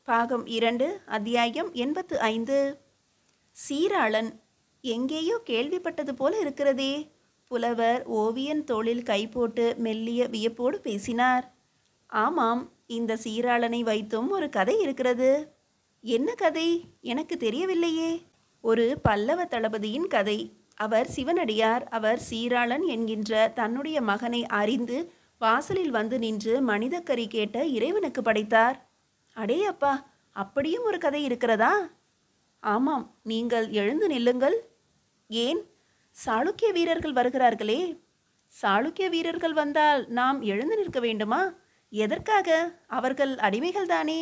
பாகம் 2 அத்தியாயம் 85. சீராளன். எங்கேயோ கேள்விப்பட்டது போல இருக்கிறதே. புலவர் ஓவியன் தோளில் கை போட்டு மெல்லிய வியப்போடு பேசினார். ஆமாம், இந்த சீராளனை வைத்தும் ஒரு கதை இருக்கிறது. என்ன கதை? எனக்கு தெரியவில்லையே. ஒரு பல்லவ தளபதியின் கதை. அவர் சிவனடியார். அவர் சீராளன் என்கின்ற தன்னுடைய மகனை அறிந்து வாசலில் வந்து நின்று மனிதக்கறி கேட்ட இறைவனுக்கு படைத்தார். அடே அப்பா, அப்படியும் ஒரு கதை இருக்கிறதா? ஆமாம், நீங்கள் எழுந்து நில்லுங்கள். ஏன்? சாளுக்கிய வீரர்கள் வருகிறார்களே. சாளுக்கிய வீரர்கள் வந்தால் நாம் எழுந்து நிற்க வேண்டுமா? எதற்காக? அவர்கள் அடிமைகள் தானே.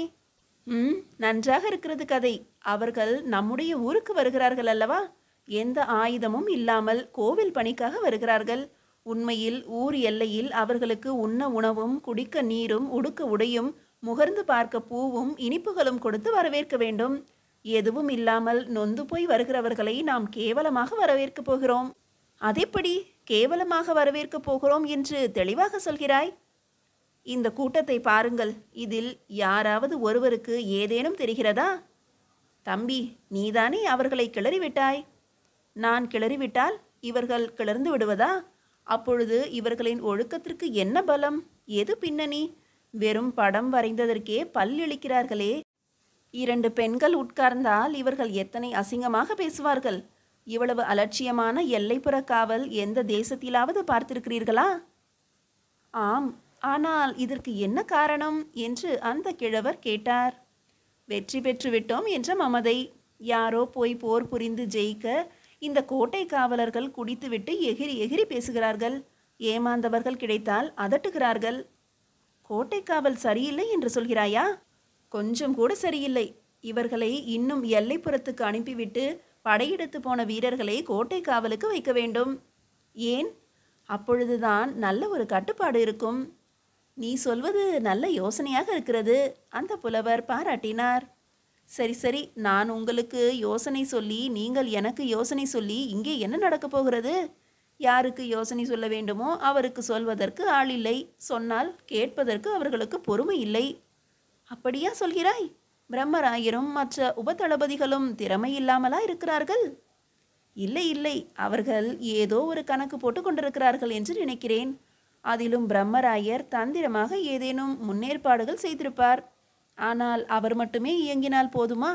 நன்றாக இருக்கிறது கதை. அவர்கள் நம்முடைய ஊருக்கு வருகிறார்கள் அல்லவா? எந்த ஆயுதமும் இல்லாமல் கோவில் பணிக்காக வருகிறார்கள். உண்மையில் ஊர் எல்லையில் அவர்களுக்கு உண்ண உணவும் குடிக்க நீரும் உடுக்க உடையும் முகர்ந்து பார்க்க பூவும் இனிப்புகளும் கொடுத்து வரவேற்க வேண்டும். எதுவும் இல்லாமல் நொந்து போய் வருகிறவர்களை நாம் கேவலமாக வரவேற்கப் போகிறோம். அதெப்படி கேவலமாக வரவேற்கப் போகிறோம் என்று தெளிவாக சொல்கிறாய்? இந்த கூட்டத்தை பாருங்கள். இதில் யாராவது ஒருவருக்கு ஏதேனும் தெரிகிறதா? தம்பி, நீதானே அவர்களை கிளறிவிட்டாய். நான் கிளறிவிட்டால் இவர்கள் கிளர்ந்து விடுவதா? அப்பொழுது இவர்களின் ஒழுக்கத்திற்கு என்ன பலம்? எது பின்னணி? வெறும் படம் வரைந்ததற்கே பல் இழிக்கிறார்களே. 2 பெண்கள் உட்கார்ந்தால் இவர்கள் எத்தனை அசிங்கமாக பேசுவார்கள். இவ்வளவு அலட்சியமான எல்லைப்புற காவல் எந்த தேசத்திலாவது பார்த்திருக்கிறீர்களா? ஆம், ஆனால் இதற்கு என்ன காரணம் என்று அந்த கிழவர் கேட்டார். வெற்றி பெற்று விட்டோம் என்ற மமதை. யாரோ போய் போர் புரிந்து ஜெயிக்க இந்த கோட்டை காவலர்கள் குடித்துவிட்டு எகிரி எகிரி பேசுகிறார்கள். ஏமாந்தவர்கள் கிடைத்தால் அதட்டுகிறார்கள். கோட்டை காவல் சரியில்லை என்று சொல்கிறாயா? கொஞ்சம் கூட சரியில்லை. இவர்களை இன்னும் எல்லைப்புறத்துக்கு அனுப்பிவிட்டு படையெடுத்து போன வீரர்களை கோட்டை காவலுக்கு வைக்க வேண்டும். ஏன்? அப்பொழுதுதான் நல்ல ஒரு கட்டுப்பாடு இருக்கும். நீ சொல்வது நல்ல யோசனையாக இருக்கிறது. அந்த புலவர் பாராட்டினார். சரி சரி, நான் உங்களுக்கு யோசனை சொல்லி நீங்கள் எனக்கு யோசனை சொல்லி இங்கே என்ன நடக்கப் போகிறது? யாருக்கு யோசனை சொல்ல வேண்டுமோ அவருக்கு சொல்வதற்கு ஆள் இல்லை. சொன்னால் கேட்பதற்கு அவர்களுக்கு பொறுமை இல்லை. அப்படியா சொல்கிறாய்? பிரம்மராயரும் மற்ற உபதளபதிகளும் திறமை இல்லாமலா இருக்கிறார்கள்? இல்லை இல்லை, அவர்கள் ஏதோ ஒரு கணக்கு போட்டு கொண்டிருக்கிறார்கள் என்று நினைக்கிறேன். அதிலும் பிரம்மராயர் தந்திரமாக ஏதேனும் முன்னேற்பாடுகள் செய்திருப்பார். ஆனால் அவர் மட்டுமே இயங்கினால் போதுமா?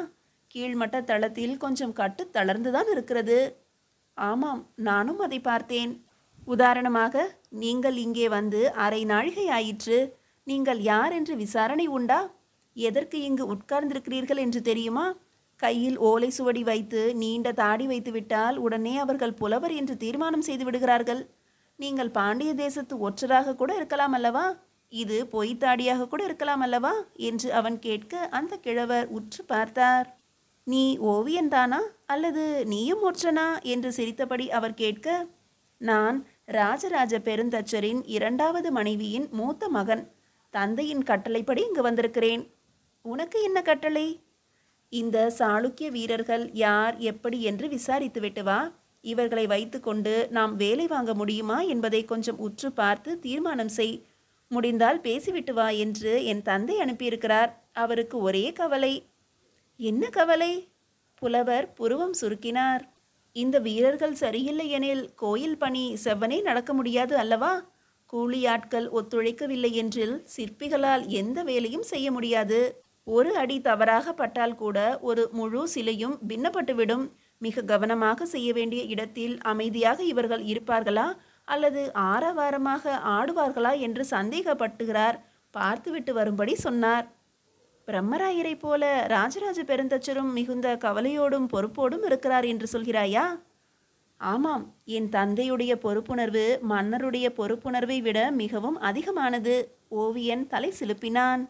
கீழ்மட்ட தளத்தில் கொஞ்சம் கட்டு தளர்ந்துதான் இருக்கிறது. ஆமாம், நானும் அதை பார்த்தேன். உதாரணமாக, நீங்கள் இங்கே வந்து அரை நாழிகை ஆயிற்று. நீங்கள் யார் என்று விசாரணை உண்டா? எதற்கு இங்கு உட்கார்ந்திருக்கிறீர்கள் என்று தெரியுமா? கையில் ஓலை சுவடி வைத்து நீண்ட தாடி வைத்து விட்டால் உடனே அவர்கள் புலவர் என்று தீர்மானம் செய்து விடுகிறார்கள். நீங்கள் பாண்டிய தேசத்து ஒற்றராக கூட இருக்கலாம் அல்லவா? இது பொய்த்தாடியாக கூட இருக்கலாம் அல்லவா என்று அவன் கேட்க அந்த கிழவர் உற்று பார்த்தார். நீ ஓவியன்தானா அல்லது நீயும் ஒற்றனா என்று சிரித்தபடி அவர் கேட்க, நான் ராஜராஜ பெருந்தச்சரின் 2வது மனைவியின் மூத்த மகன். தந்தையின் கட்டளைப்படி இங்கு வந்திருக்கிறேன். உனக்கு என்ன கட்டளை? இந்த சாளுக்கிய வீரர்கள் யார் எப்படி என்று விசாரித்துவிட்டு வா. இவர்களை வைத்து கொண்டு நாம் வேலை வாங்க முடியுமா என்பதை கொஞ்சம் உற்று பார்த்து தீர்மானம் செய். முடிந்தால் பேசிவிட்டு வா என்று என் தந்தை அனுப்பியிருக்கிறார். அவருக்கு ஒரே கவலை. என்ன கவலை? புலவர் புருவம் சுருக்கினார். இந்த வீரர்கள் சரியில்லை எனில் கோயில் பணி செவ்வனே நடக்க முடியாது அல்லவா? கூலியாட்கள் ஒத்துழைக்கவில்லை என்றில் சிற்பிகளால் எந்த வேலையும் செய்ய முடியாது. ஒரு அடி தவறாக பட்டால் கூட ஒரு முழு சிலையும் பின்னப்பட்டுவிடும். மிக கவனமாக செய்ய வேண்டிய இடத்தில் அமைதியாக இவர்கள் இருப்பார்களா அல்லது ஆரவாரமாக ஆடுவார்களா என்று சந்தேகப்பட்டுகிறார். பார்த்துவிட்டு வரும்படி சொன்னார். பிரம்மராயரை போல ராஜராஜ பெருந்தச்சரும் மிகுந்த கவலையோடும் பொறுப்போடும் இருக்கிறார் என்று சொல்கிறாயா? ஆமாம், என் தந்தையுடைய பொறுப்புணர்வு மன்னருடைய பொறுப்புணர்வை விட மிகவும் அதிகமானது. ஓவியன் தலை சிலுப்பினான்.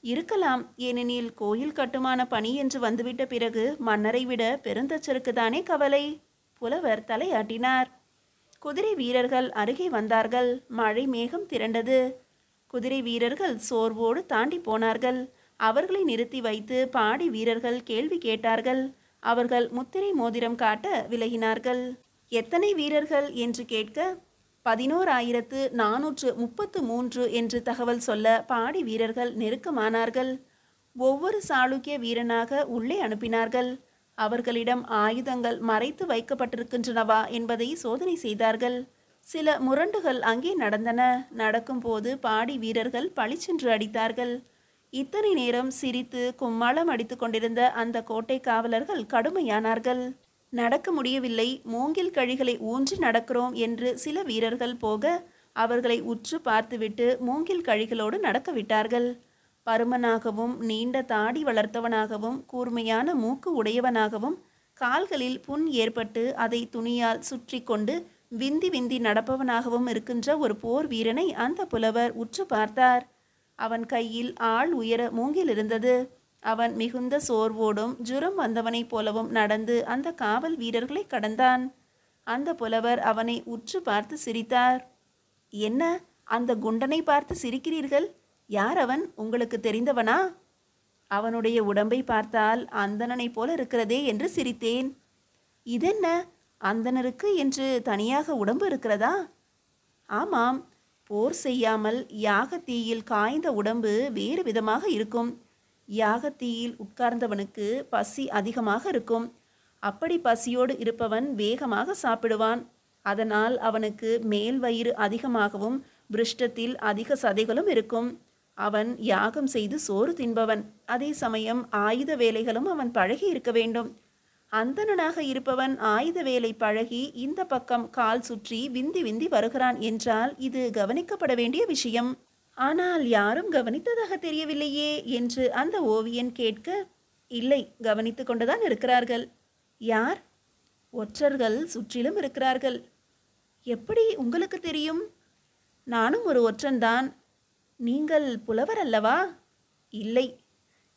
இருக்கலாம், ஏனெனில் கோயில் கட்டுமான பணி என்று வந்துவிட்ட பிறகு மன்னரை விட பெருந்தச்சருக்கு தானே கவலை. புலவர் தலையாட்டினார். குதிரை வீரர்கள் அருகே வந்தார்கள். மழை மேகம் திரண்டது. குதிரை வீரர்கள் சோர்வோடு தாண்டி போனார்கள். அவர்களை நிறுத்தி வைத்து பாடி வீரர்கள் கேள்வி கேட்டார்கள். அவர்கள் முத்திரை மோதிரம் காட்ட விலகினார்கள். எத்தனை வீரர்கள் என்று கேட்க 11,433 என்று தகவல் சொல்ல பாடி வீரர்கள் நெருக்கமானார்கள். ஒவ்வொரு சாளுக்கிய வீரனாக உள்ளே அனுப்பினார்கள். அவர்களிடம் ஆயுதங்கள் மறைத்து வைக்கப்பட்டிருக்கின்றனவா என்பதை சோதனை செய்தார்கள். சில முரண்டுகள் அங்கே நடந்தன. நடக்கும்போது பாடி வீரர்கள் பளிச்சென்று அடித்தார்கள். இத்தனை நேரம் சிரித்து கும்மாளம் அடித்து கொண்டிருந்த அந்த கோட்டை காவலர்கள் கடுமையானார்கள். நடக்க முடியவில்லை, மூங்கில் கழிகளை ஊன்றி நடக்கிறோம் என்று சில வீரர்கள் போக அவர்களை உற்று பார்த்துவிட்டு மூங்கில் கழிகளோடு நடக்க விட்டார்கள். பருமனாகவும் நீண்ட தாடி வளர்த்தவனாகவும் கூர்மையான மூக்கு உடையவனாகவும் கால்களில் புண் ஏற்பட்டு அதை துணியால் சுற்றி கொண்டு விந்தி விந்தி நடப்பவனாகவும் இருக்கின்ற ஒரு போர் வீரனை அந்த புலவர் உற்று பார்த்தார். அவன் கையில் ஆள் உயர மூங்கில் இருந்தது. அவன் மிகுந்த சோர்வோடும் ஜுரம் வந்தவனைப் போலவும் நடந்து அந்த காவல் வீரர்களை கடந்தான். அந்த புலவர் அவனை உற்று பார்த்து சிரித்தார். என்ன, அந்த குண்டனை பார்த்து சிரிக்கிறீர்கள்? யார் அவன்? உங்களுக்கு தெரிந்தவனா? அவனுடைய உடம்பை பார்த்தால் அந்தணனைப் போல இருக்கிறதே என்று சிரித்தேன். இதென்ன, அந்தணருக்கு என்று தனியாக உடம்பு இருக்கிறதா? ஆமாம், போர் செய்யாமல் யாகத்தீயில் காய்ந்த உடம்பு வேறு விதமாக இருக்கும். யாகத்தீயில் உட்கார்ந்தவனுக்கு பசி அதிகமாக இருக்கும். அப்படி பசியோடு இருப்பவன் வேகமாக சாப்பிடுவான். அதனால் அவனுக்கு மேல் வயிறு அதிகமாகவும் பிருஷ்டத்தில் அதிக சதைகளும் இருக்கும். அவன் யாகம் செய்து சோறு தின்பவன். அதே சமயம் ஆயுத வேலைகளும் அவன் பழகி இருக்க வேண்டும். அந்தணனாக இருப்பவன் ஆயுத வேலை பழகி இந்த பக்கம் கால் சுற்றி விந்தி விந்தி வருகிறான் என்றால் இது கவனிக்கப்பட வேண்டிய விஷயம். ஆனால் யாரும் கவனித்ததாக தெரியவில்லையே என்று அந்த ஓவியன் கேட்க, இல்லை, கவனித்து கொண்டுதான் இருக்கிறார்கள். யார்? ஒற்றர்கள் சுற்றிலும் இருக்கிறார்கள். எப்படி உங்களுக்கு தெரியும்? நானும் ஒரு ஒற்றன்தான். நீங்கள் புலவர் அல்லவா? இல்லை,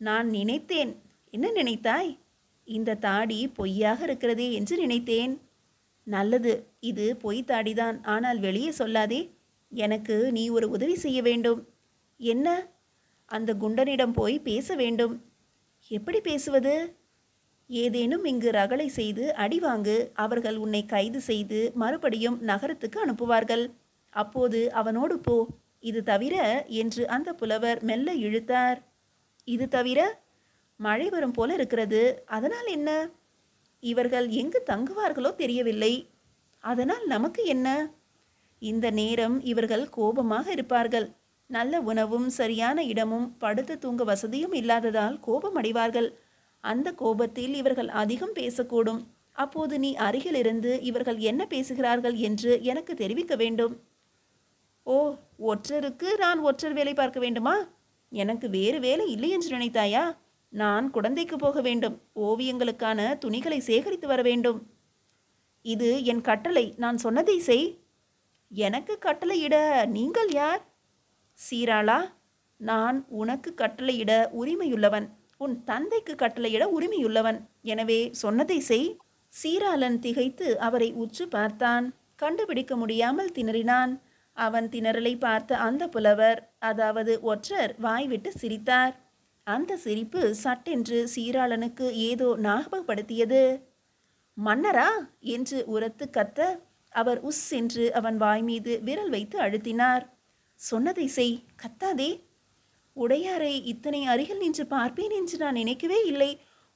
நான் நினைத்தேன். என்ன நினைத்தாய்? இந்த தாடி பொய்யாக இருக்கிறதே என்று நினைத்தேன். நல்லது, இது பொய் தாடிதான். ஆனால் வெளியே சொல்லாதே. எனக்கு நீ ஒரு உதவி செய்ய வேண்டும். என்ன? அந்த குண்டனிடம் போய் பேச வேண்டும். எப்படி பேசுவது? ஏதேனும் இங்கு ரகளை செய்து அடிவாங்கு. அவர்கள் உன்னை கைது செய்து மறுபடியும் நகரத்துக்கு அனுப்புவார்கள். அப்போது அவனோடு போ. இது தவிர என்று அந்த புலவர் மெல்ல இழுத்தார். இது தவிர? மழை வரும் போல இருக்கிறது. அதனால் என்ன? இவர்கள் எங்கு தங்குவார்களோ தெரியவில்லை. அதனால் நமக்கு என்ன? இந்த நேரம் இவர்கள் கோபமாக இருப்பார்கள். நல்ல உணவும் சரியான இடமும் படுத்து தூங்க வசதியும் இல்லாததால் கோபம் அடைவார்கள். அந்த கோபத்தில் இவர்கள் அதிகம் பேசக்கூடும். அப்போது நீ அருகில் இருந்து இவர்கள் என்ன பேசுகிறார்கள் என்று எனக்கு தெரிவிக்க வேண்டும். ஓ, ஒற்றருக்கு நான் ஒற்றர் வேலை பார்க்க வேண்டுமா? எனக்கு வேறு வேலை இல்லை என்று நினைத்தாயா? நான் குடந்தைக்கு போக வேண்டும். ஓவியங்களுக்கான துணிகளை சேகரித்து வர வேண்டும். இது என் கட்டளை. நான் சொன்னதை செய். எனக்கு கட்டளையிட நீங்கள் யார்? சீராளா, நான் உனக்கு கட்டளையிட உரிமையுள்ளவன். உன் தந்தைக்கு கட்டளையிட உரிமையுள்ளவன். எனவே சொன்னதை செய். சீராளன் திகைத்து அவரை உற்று பார்த்தான். கண்டுபிடிக்க முடியாமல் திணறினான். அவன் திணறலை பார்த்த அந்த புலவர், அதாவது ஒற்றர், வாய்விட்டு சிரித்தார். அந்த சிரிப்பு சட்டென்று சீராளனுக்கு ஏதோ ஞாபகப்படுத்தியது. மன்னரா என்று உரத்து கத்த அவர் உஸ் என்று அவன் வாய் மீது விரல் வைத்து அழுத்தினார். சொன்னதை செய், கத்தாதே. உடையாரை இத்தனை அருகில் நின்று பார்ப்பேன் என்று நான் நினைக்கவே இல்லை.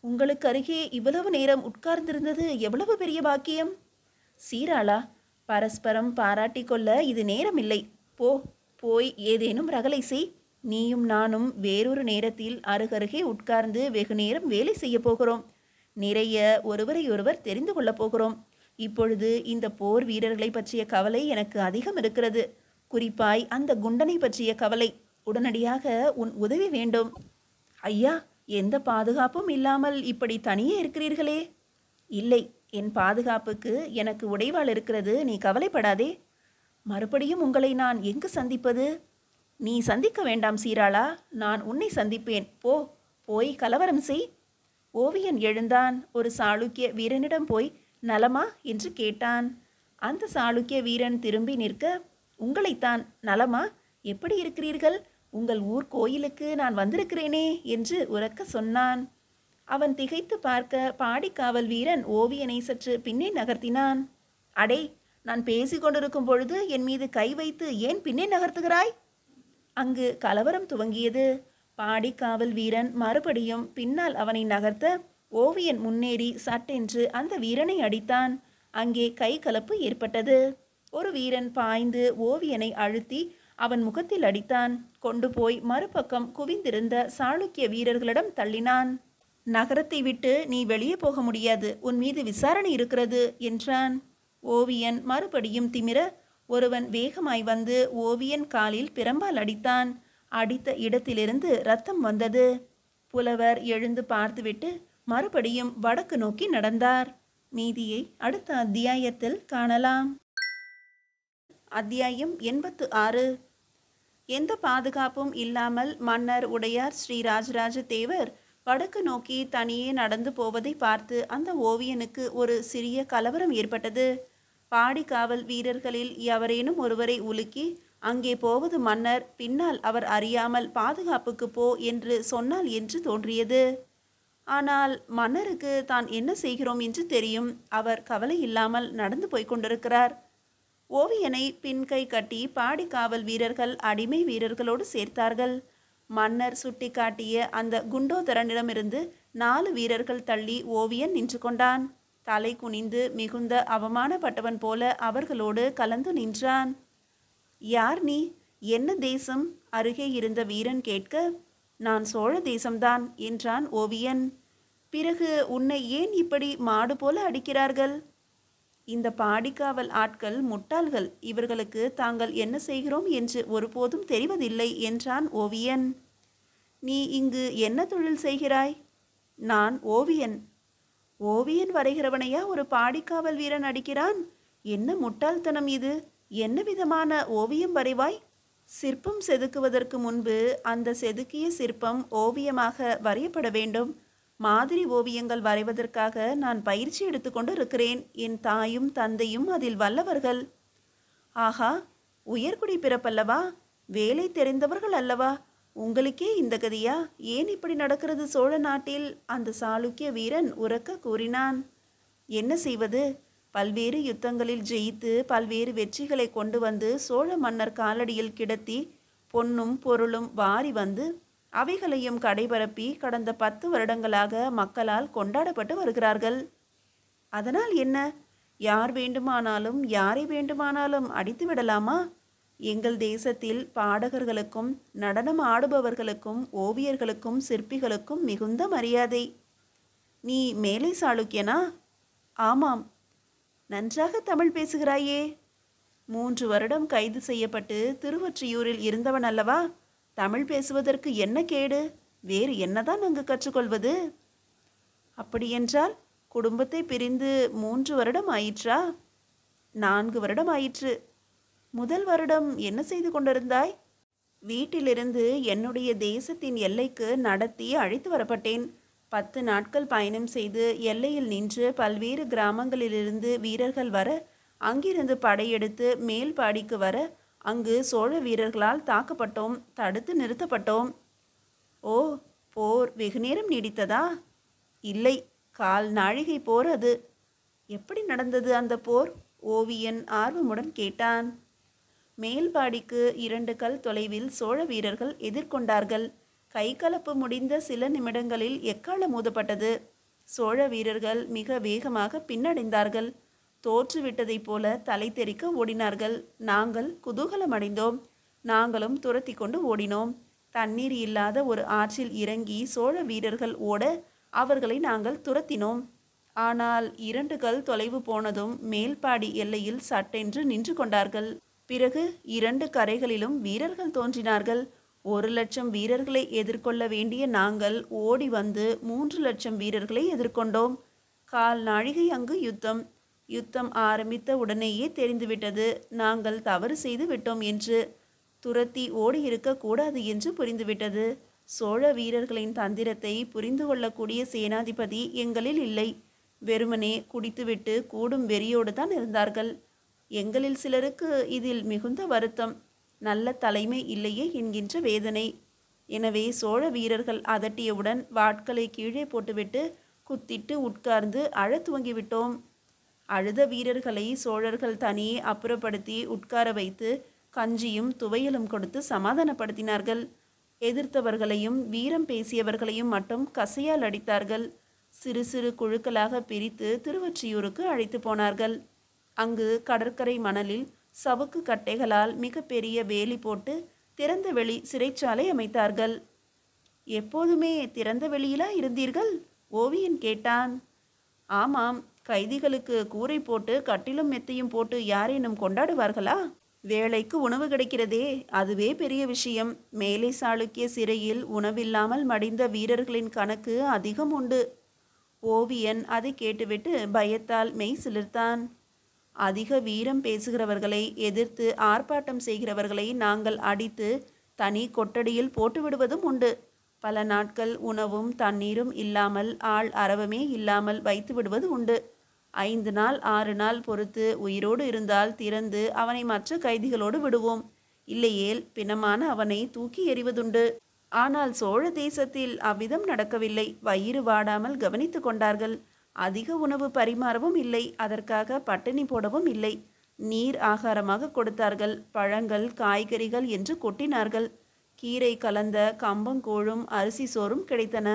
உங்களுக்கு அருகே இவ்வளவு நேரம் உட்கார்ந்திருந்தது எவ்வளவு பெரிய பாக்கியம். சீராளா, பரஸ்பரம் பாராட்டி கொள்ள இது நேரம் இல்லை. போய் ஏதேனும் ரகளை செய். நீயும் நானும் வேறொரு நேரத்தில் அருகருகே உட்கார்ந்து வெகு நேரம் வேலை செய்ய போகிறோம். நிறைய ஒருவரை ஒருவர் தெரிந்து கொள்ளப் போகிறோம். இப்பொழுது இந்த போர் வீரர்களை பற்றிய கவலை எனக்கு அதிகம் இருக்கிறது. குறிப்பாய் அந்த குண்டனை பற்றிய கவலை. உடனடியாக உன் உதவி வேண்டும். ஐயா, எந்த பாதுகாப்பும் இல்லாமல் இப்படி தனியே இருக்கிறீர்களே? இல்லை, என் பாதுகாப்புக்கு எனக்கு உடைவாள் இருக்கிறது. நீ கவலைப்படாதே. மறுபடியும் உங்களை நான் எங்கு சந்திப்பது? நீ சந்திக்க வேண்டாம் சீராளா, நான் உன்னை சந்திப்பேன். போய் கலவரம் செய். ஓவியன் எழுந்தான். ஒரு சாளுக்கிய வீரனிடம் போய் நலமா என்று கேட்டான். அந்த சாளுக்கிய வீரன் திரும்பி நிற்க, உங்களைத்தான். நலமா? எப்படி இருக்கிறீர்கள்? உங்கள் ஊர் கோயிலுக்கு நான் வந்திருக்கிறேனே என்று உரக்க சொன்னான். அவன் திகைத்து பார்க்க பாடிக்காவல் வீரன் ஓவியனை சற்று பின்னே நகர்த்தினான். அடே, நான் பேசிக்கொண்டிருக்கும் பொழுது என் மீது கை வைத்து ஏன் பின்னே நகர்த்துகிறாய்? அங்கு கலவரம் துவங்கியது. பாடிக்காவல் வீரன் மறுபடியும் பின்னால் அவனை நகர்த்த ஓவியன் முன்னேறி சட்டென்று அந்த வீரனை அடித்தான். அங்கே கை கலப்பு ஏற்பட்டது. ஒரு வீரன் பாய்ந்து ஓவியனை அழுத்தி அவன் முகத்தில் அடித்தான். கொண்டு போய் மறுபக்கம் குவிந்திருந்த சாளுக்கிய வீரர்களிடம் தள்ளினான். நகரத்தை விட்டு நீ வெளியே போக முடியாது, உன் மீது விசாரணை இருக்கிறது என்றான். ஓவியன் மறுபடியும் திமிர ஒருவன் வேகமாய் வந்து ஓவியன் காலில் பிரம்பால் அடித்தான். அடித்த இடத்திலிருந்து இரத்தம் வந்தது. புலவர் எழுந்து பார்த்துவிட்டு மறுபடியும் வடக்கு நோக்கி நடந்தார். மீதியை அடுத்த அத்தியாயத்தில் காணலாம். அத்தியாயம் 86. எந்த பாதுகாப்பும் இல்லாமல் மன்னர் உடையார் ஸ்ரீ ராஜராஜ தேவர் வடக்கு நோக்கி தனியே நடந்து போவதை பார்த்து அந்த ஓவியனுக்கு ஒரு சிறிய கலவரம் ஏற்பட்டது. பாடிக்காவல் வீரர்களில் எவரேனும் ஒருவரை உலுக்கி அங்கே போவது மன்னர், பின்னால் அவர் அறியாமல் பாதுகாப்புக்கு போ என்று சொன்னால் என்று தோன்றியது. ஆனால் மன்னருக்கு தான் என்ன செய்கிறோம் என்று தெரியும். அவர் கவலை இல்லாமல் நடந்து போய்க் கொண்டிருக்கிறார். ஓவியனை பின்கை கட்டி பாடிக்காவல் வீரர்கள் அடிமை வீரர்களோடு சேர்த்தார்கள். மன்னர் சுட்டி காட்டிய அந்த குண்டோதரனிடமிருந்து 4 வீரர்கள் தள்ளி ஓவியன் நின்று கொண்டான். தலை குனிந்து மிகுந்த அவமானப்பட்டவன் போல அவர்களோடு கலந்து நின்றான். யார் நீ? என்ன தேசம்? அருகே இருந்த வீரன் கேட்க, நான் சோழ தேசம்தான் என்றான் ஓவியன். பிறகு உன்னை ஏன் இப்படி மாடு போல அடிக்கிறார்கள்? இந்த பாடிக்காவல் ஆட்கள் முட்டாள்கள், இவர்களுக்கு தாங்கள் என்ன செய்கிறோம் என்று ஒருபோதும் தெரிவதில்லை என்றான் ஓவியன். நீ இங்கு என்ன தொழில் செய்கிறாய்? நான் ஓவியன். ஓவியன் வரைகிறவனையா ஒரு பாடிக்காவல் வீரன் அடிக்கிறான்? என்ன முட்டாள்தனம் இது! என்ன விதமான ஓவியம் வரைவாய்? சிற்பம் செதுக்குவதற்கு முன்பு அந்த செதுக்கிய சிற்பம் ஓவியமாக வரையப்பட வேண்டும். மாதிரி ஓவியங்கள் வரைவதற்காக நான் பயிற்சி எடுத்துக்கொண்டு இருக்கிறேன். என் தாயும் தந்தையும் அதில் வல்லவர்கள். ஆஹா, உயர்குடி பிறப்பல்லவா? வேலை தெரிந்தவர்கள் அல்லவா? உங்களுக்கே இந்த கதியா? ஏன் இப்படி நடக்கிறது சோழ நாட்டில்? அந்த சாளுக்கிய வீரன் உரக்க கூறினான். என்ன செய்வது? பல்வேறு யுத்தங்களில் ஜெயித்து பல்வேறு வெற்றிகளை கொண்டு வந்து சோழ மன்னர் காலடியில் கிடத்தி பொன்னும் பொருளும் வாரி வந்து அவைகளையும் கடைபரப்பி கடந்த 10 வருடங்களாக மக்களால் கொண்டாடப்பட்டு வருகிறார்கள். அதனால் என்ன? யார் வேண்டுமானாலும் யாரை வேண்டுமானாலும் அடித்து விடலாமா? எங்கள் தேசத்தில் பாடகர்களுக்கும் நடனம் ஆடுபவர்களுக்கும் ஓவியர்களுக்கும் சிற்பிகளுக்கும் மிகுந்த மரியாதை. நீ மேலை சாளுக்கியனா? ஆமாம். நன்றாக தமிழ் பேசுகிறாயே. 3 வருடம் கைது செய்யப்பட்டு திருவொற்றியூரில் இருந்தவன் அல்லவா? தமிழ் பேசுவதற்கு என்ன கேடு? வேறு என்னதான் அங்கு கற்றுக்கொள்வது? அப்படியென்றால் குடும்பத்தை பிரிந்து 3 வருடம் ஆயிற்றா? 4 வருடம் ஆயிற்று. முதல் வருடம் என்ன செய்து கொண்டிருந்தாய்? வீட்டிலிருந்து என்னுடைய தேசத்தின் எல்லைக்கு நடத்தி அழைத்து வரப்பட்டேன். 10 நாட்கள் பயணம் செய்து எல்லையில் நின்று பல்வேறு கிராமங்களிலிருந்து வீரர்கள் வர, அங்கிருந்து படையெடுத்து மேல்பாடிக்கு வர, அங்கு சோழ வீரர்களால் தாக்கப்பட்டோம், தடுத்து நிறுத்தப்பட்டோம். ஓ, போர் வெகுநேரம் நீடித்ததா? இல்லை, 1/4 நாழிகை போர் அது. எப்படி நடந்தது அந்த போர்? ஓவியன் ஆர்வமுடன் கேட்டான். மேல்பாடிக்கு 2 கல் தொலைவில் சோழ வீரர்கள் எதிர்கொண்டார்கள். கைகலப்பு முடிந்த சில நிமிடங்களில் எக்காளம் ஊதப்பட்டது. சோழ வீரர்கள் மிக வேகமாக பின்னடைந்தார்கள். தோற்றுவிட்டதைப் போல தலை தெறிக்க ஓடினார்கள். நாங்கள் குதூகலம் அடைந்தோம். நாங்களும் துரத்தி கொண்டு ஓடினோம். தண்ணீர் இல்லாத ஒரு ஆற்றில் இறங்கி சோழ வீரர்கள் ஓட அவர்களை நாங்கள் துரத்தினோம். ஆனால் 2 கல் தொலைவு போனதும் மேல்பாடி எல்லையில் சட்டென்று நின்று கொண்டார்கள். பிறகு 2 கரைகளிலும் வீரர்கள் தோன்றினார்கள். 1,00,000 வீரர்களை எதிர்கொள்ள வேண்டிய நாங்கள் ஓடி வந்து 3,00,000 வீரர்களை எதிர்கொண்டோம். 1/4 நாழிகை அங்கு யுத்தம். யுத்தம் ஆரம்பித்த உடனேயே தெரிந்துவிட்டது நாங்கள் தவறு செய்து விட்டோம் என்று. துரத்தி ஓடி இருக்கக்கூடாது என்று புரிந்துவிட்டது. சோழ வீரர்களின் தந்திரத்தை புரிந்து கொள்ளக்கூடிய சேனாதிபதி எங்களில் இல்லை. வெறுமனே குடித்துவிட்டு கூடும் வெறியோடு தான் இருந்தார்கள். எங்களில் சிலருக்கு இதில் மிகுந்த வருத்தம். நல்ல தலைமை இல்லையே என்கின்ற வேதனை. எனவே சோழ வீரர்கள் அதட்டியவுடன் வாட்களை கீழே போட்டுவிட்டு குத்திட்டு உட்கார்ந்து அழத் துவங்கிவிட்டோம். அழுத வீரர்களை சோழர்கள் தனியே அப்புறப்படுத்தி உட்கார வைத்து கஞ்சியும் துவையலும் கொடுத்து சமாதானப்படுத்தினார்கள். எதிர்த்தவர்களையும் வீரம் பேசியவர்களையும் மட்டும் கசையால் அடித்தார்கள். சிறு சிறு குழுக்களாக பிரித்து திருவொற்றியூருக்கு அழைத்து போனார்கள். அங்கு கடற்கரை மணலில் சவுக்கு கட்டைகளால் மிக பெரிய வேலி போட்டு திறந்த வெளி சிறைச்சாலை அமைத்தார்கள். எப்போதுமே திறந்த வெளியிலா இருந்தீர்கள்? ஓவியன் கேட்டான். ஆமாம், கைதிகளுக்கு கூரை போட்டு கட்டிலும் மெத்தையும் போட்டு யாரேனும் கொண்டாடுவார்களா? வேளைக்கு உணவு கிடைக்கிறதே, அதுவே பெரிய விஷயம். மேலை சாளுக்கிய சிறையில் உணவில்லாமல் மடிந்த வீரர்களின் கணக்கு அதிகம் உண்டு. ஓவியன் அதை கேட்டுவிட்டு பயத்தால் மெய் சிலிர்த்தான். அதிக வீரம் பேசுகிறவர்களை எதிர்த்து ஆர்ப்பாட்டம் செய்கிறவர்களை நாங்கள் அடித்து தனி கொட்டடியில் போட்டுவிடுவதும் உண்டு. பல நாட்கள் உணவும் தண்ணீரும் இல்லாமல் ஆள் அரவமே இல்லாமல் வைத்து விடுவது உண்டு. 5 நாள் 6 நாள் பொறுத்து உயிரோடு இருந்தால் திறந்து அவனை மற்ற கைதிகளோடு விடுவோம். இல்லையேல் பிணமான அவனை தூக்கி எறிவதுண்டு. ஆனால் சோழ தேசத்தில் அவ்விதம் நடக்கவில்லை. வயிறு வாடாமல் கவனித்து கொண்டார்கள். அதிக உணவு பரிமாறவும் இல்லை. அதற்காக பட்டினி போடவும் இல்லை. நீர் ஆகாரமாக கொடுத்தார்கள். பழங்கள் காய்கறிகள் என்று கொட்டினார்கள். கீரை கலந்த கம்பங்கூழும் அரிசி சோறும் கிடைத்தன.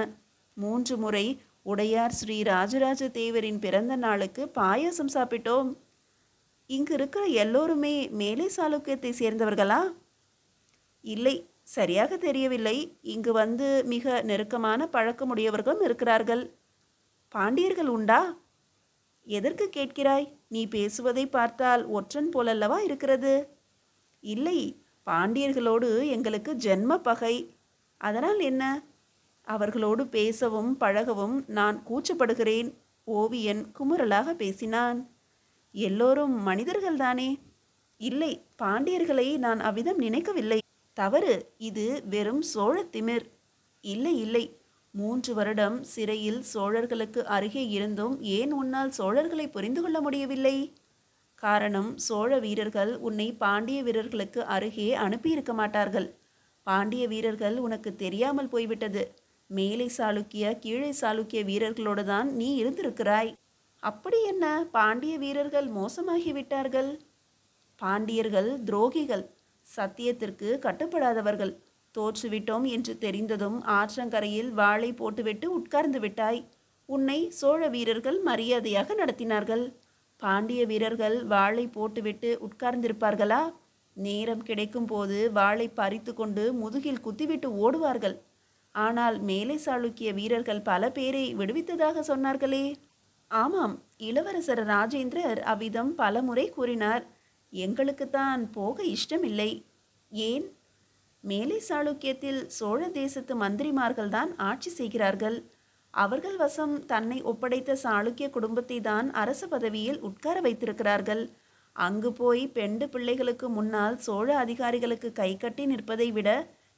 3 முறை உடையார் ஸ்ரீ ராஜராஜ தேவரின் பிறந்த நாளுக்கு பாயாசம் சாப்பிட்டோம். இங்கு இருக்கிற எல்லோருமே மேலை சாளுக்கியத்தை சேர்ந்தவர்களா? இல்லை, சரியாக தெரியவில்லை. இங்கு வந்து மிக நெருக்கமான பழக்கமுடையவர்களும் இருக்கிறார்கள். பாண்டியர்கள் உண்டா? எதற்கு கேட்கிறாய்? நீ பேசுவதை பார்த்தால் ஒற்றன் போலல்லவா இருக்கிறது. இல்லை, பாண்டியர்களோடு எங்களுக்கு ஜென்ம பகை. அதனால் என்ன? அவர்களோடு பேசவும் பழகவும் நான் கூச்சப்படுகிறேன். ஓவியன் குமுறலாக பேசினான். எல்லோரும் மனிதர்கள்தானே? இல்லை, பாண்டியர்களை நான் அவ்விதம் நினைக்கவில்லை. தவறு. இது வெறும் சோழ திமிர். இல்லை இல்லை, 3 வருடம் சிறையில் சோழர்களுக்கு அருகே இருந்தும் ஏன் உன்னால் சோழர்களை புரிந்து கொள்ள முடியவில்லை? காரணம், சோழ வீரர்கள் உன்னை பாண்டிய வீரர்களுக்கு அருகே அனுப்பியிருக்க மாட்டார்கள். பாண்டிய வீரர்கள் உனக்கு தெரியாமல் போய்விட்டது. மேலை சாளுக்கிய கீழே சாளுக்கிய வீரர்களோடு தான் நீ இருந்திருக்கிறாய். அப்படி என்ன பாண்டிய வீரர்கள் மோசமாகிவிட்டார்கள்? பாண்டியர்கள் துரோகிகள், சத்தியத்திற்கு கட்டுப்படாதவர்கள். தோற்றுவிட்டோம் என்று தெரிந்ததும் ஆற்றங்கரையில் வாளை போட்டுவிட்டு உட்கார்ந்து விட்டாய். உன்னை சோழ வீரர்கள் மரியாதையாக நடத்தினார்கள். பாண்டிய வீரர்கள் வாளை போட்டுவிட்டு உட்கார்ந்திருப்பார்களா? நேரம் கிடைக்கும் போது வாளை பறித்து கொண்டு முதுகில் குத்திவிட்டு ஓடுவார்கள். ஆனால் மேலை சாளுக்கிய வீரர்கள் பல பேரை விடுவித்ததாக சொன்னார்களே. ஆமாம், இளவரசர் ராஜேந்திரர் அவ்விதம் பல முறை கூறினார். எங்களுக்குத்தான் போக இஷ்டமில்லை. ஏன்? மேலை சாளுக்கியத்தில் சோழ தேசத்து மந்திரிமார்கள்தான் ஆட்சி செய்கிறார்கள். அவர்கள் வசம் தன்னை ஒப்படைத்த சாளுக்கிய குடும்பத்தை தான் அரச பதவியில் உட்கார வைத்திருக்கிறார்கள். அங்கு போய் பெண்டு பிள்ளைகளுக்கு முன்னால் சோழ அதிகாரிகளுக்கு கை கட்டி நிற்பதை விட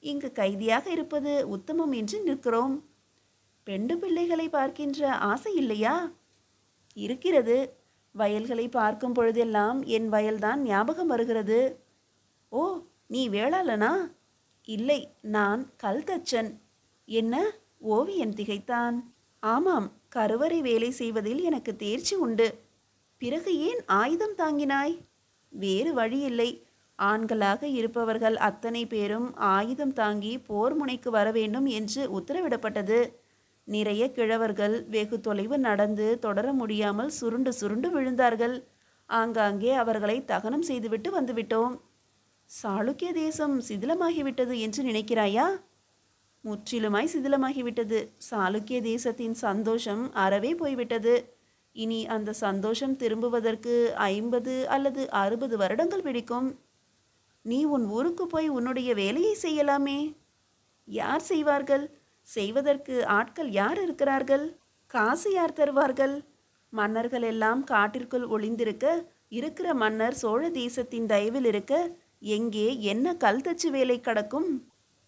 இங்கு கைதியாக இருப்பது உத்தமம் என்று நிற்கிறோம். பெண்டு பிள்ளைகளை பார்க்கின்ற ஆசை இல்லையா? இருக்கிறது. வயல்களை பார்க்கும் பொழுதெல்லாம் என் வயல்தான் ஞாபகம் வருகிறது. ஓ, நீ வேளாளனா? இல்லை, நான் கல்தச்சன். என்ன? ஓவியன் திகைத்தான். ஆமாம், கருவறை வேலை செய்வதில் எனக்கு தேர்ச்சி உண்டு. பிறகு ஏன் ஆயுதம் தாங்கினாய்? வேறு வழியில்லை. ஆண்களாக இருப்பவர்கள் அத்தனை பேரும் ஆயுதம் தாங்கி போர் முனைக்கு வர வேண்டும் என்று உத்தரவிடப்பட்டது. நிறைய கிழவர்கள் வெகு தொலைவு நடந்து தொடர முடியாமல் சுருண்டு சுருண்டு விழுந்தார்கள். ஆங்காங்கே அவர்களை தகனம் செய்துவிட்டு வந்துவிட்டோம். சாளுக்கிய தேசம் சிதிலமாகிவிட்டது என்று நினைக்கிறாயா? முற்றிலுமாய் சிதிலமாகிவிட்டது. சாளுக்கிய தேசத்தின் சந்தோஷம் அறவே போய்விட்டது. இனி அந்த சந்தோஷம் திரும்புவதற்கு 50 அல்லது 60 வருடங்கள் பிடிக்கும். நீ உன் ஊருக்கு போய் உன்னுடைய வேலையை செய்யலாமே. யார் செய்வார்கள்? செய்வதற்கு ஆட்கள் யார் இருக்கிறார்கள்? காசு யார் தருவார்கள்? மன்னர்கள் எல்லாம் காட்டிற்குள் ஒளிந்திருக்க, இருக்கிற மன்னர் சோழ தேசத்தின் தயவில் இருக்க, எங்கே என்ன கல் தச்சு வேலை கடக்கும்?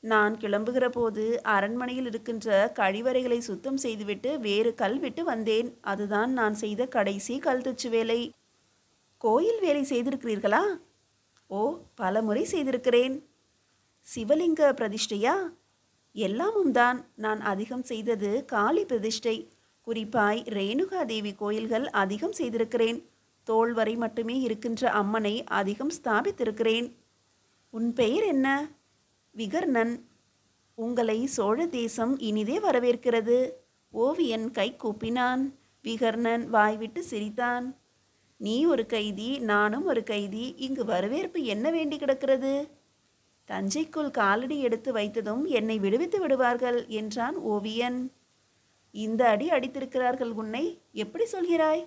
நான் கிளம்புகிற போது அரண்மனையில் இருக்கின்ற கழிவறைகளை சுத்தம் செய்துவிட்டு வேறு கல் விட்டு வந்தேன். அதுதான் நான் செய்த கடைசி கல் தச்சு வேலை. கோயில் வேலை செய்திருக்கிறீர்களா? ஓ, பல முறை செய்திருக்கிறேன். சிவலிங்க பிரதிஷ்டையா? எல்லாமும் தான். நான் அதிகம் செய்தது காளி பிரதிஷ்டை. குறிப்பாய் ரேணுகா தேவி கோயில்கள் அதிகம் செய்திருக்கிறேன். தோள் வரை மட்டுமே இருக்கின்ற அம்மனை அதிகம் ஸ்தாபித்திருக்கிறேன். உன் பெயர் என்ன? விகர்ணன். உங்களை சோழ தேசம் இனிதே வரவேற்கிறது. ஓவியன் கை கூப்பினான். விகர்ணன் வாய்விட்டு சிரித்தான். நீ ஒரு கைதி, நானும் ஒரு கைதி. இங்கு வரவேற்பு என்ன வேண்டி கிடக்கிறது? தஞ்சைக்குள் காலடி எடுத்து வைத்ததும் என்னை விடுவித்து விடுவார்கள் என்றான் ஓவியன். இந்த அடி அடித்திருக்கிறார்கள் உன்னை, எப்படி சொல்கிறாய்?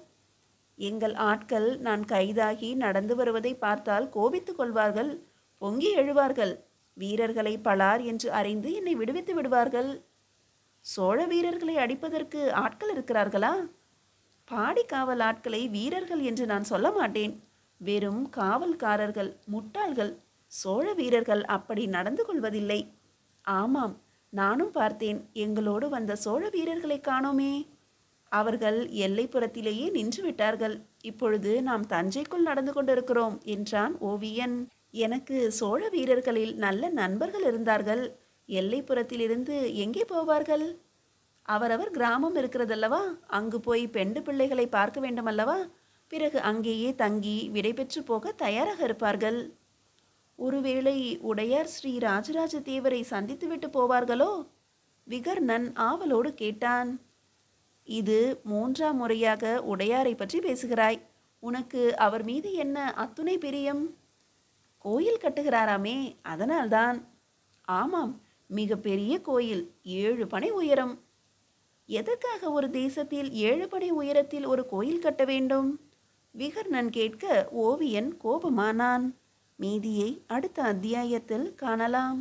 எங்கள் ஆட்கள் நான் கைதாகி நடந்து வருவதை பார்த்தால் கோபித்துக் கொள்வார்கள், பொங்கி எழுவார்கள். வீரர்களை பலார் என்று அறிந்து என்னை விடுவித்து விடுவார்கள். சோழ வீரர்களை அடிப்பதற்கு ஆட்கள் இருக்கிறார்களா? பாடி காவல் ஆட்களை வீரர்கள் என்று நான் சொல்ல மாட்டேன். வெறும் காவல்காரர்கள், முட்டாள்கள். சோழ வீரர்கள் அப்படி நடந்து கொள்வதில்லை. ஆமாம், நானும் பார்த்தேன். எங்களோடு வந்த சோழ வீரர்களை காணோமே. அவர்கள் எல்லைப்புறத்திலேயே நின்று விட்டார்கள். இப்பொழுது நாம் தஞ்சைக்குள் நடந்து கொண்டிருக்கிறோம் என்றான் ஓவியன். எனக்கு சோழ வீரர்களில் நல்ல நண்பர்கள் இருந்தார்கள். எல்லைப்புறத்திலிருந்து எங்கே போவார்கள்? அவரவர் கிராமம் இருக்கிறதல்லவா, அங்கு போய் பெண்டு பிள்ளைகளை பார்க்க வேண்டுமல்லவா? பிறகு அங்கேயே தங்கி விடை பெற்று போக தயாராக இருப்பார்கள். ஒருவேளை உடையார் ஸ்ரீ ராஜராஜ தேவரை சந்தித்துவிட்டு போவார்களோ? விகர்ணன் ஆவலோடு கேட்டான். இது 3ஆம் முறையாக உடையாரை பற்றி பேசுகிறாய். உனக்கு அவர் மீது என்ன அத்துணை பிரியம்? கோயில் கட்டுகிறாராமே, அதனால்தான். ஆமாம், மிக பெரிய கோயில், 7 பனை உயரம். எதற்காக ஒரு தேசத்தில் 7 பனை உயரத்தில் ஒரு கோயில் கட்ட வேண்டும்? விகர்ணன் கேட்க ஓவியன் கோபமானான். மீதியை அடுத்த அத்தியாயத்தில் காணலாம்.